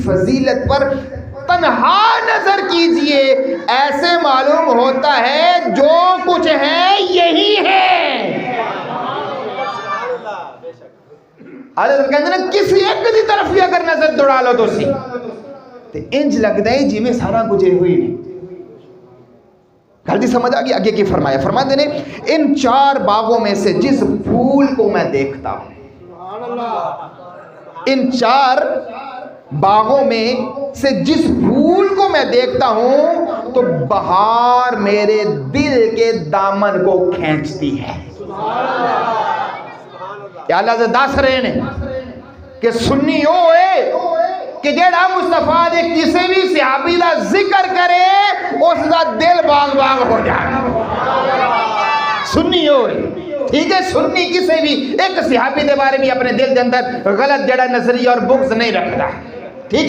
فضیلت پر تنہا نظر کیجئے، ایسے معلوم ہوتا ہے جو کچھ ہے یہی ہے۔ حضرت کہتے ہیں کسی ایک دی طرف بھی اگر نظر دوڑا لو تو سی تے انج لگتا ہے جی میں سارا کچھ ہوئی نہیں۔ غلطی سمجھ آ گئی؟ آگے کی فرمایا، فرماتے ہیں ان 4 باغوں میں سے جس پھول کو میں دیکھتا ہوں، ان 4 باغوں میں سے جس پھول کو میں دیکھتا ہوں تو بہار میرے دل کے دامن کو کھینچتی ہے۔ یا اللہ سے دس رہے ہیں کہ سنی ہوئے کہ جیڑا مصطفیٰ دے کسی بھی صحابی دا ذکر کرے اس دا دل باغ باغ ہو جائے۔ سنی ہوئے، ٹھیک ہے، سنی کسی بھی ایک صحابی دے بارے میں اپنے دل کے اندر غلط جڑا نظریہ اور بغض نہیں رکھتا۔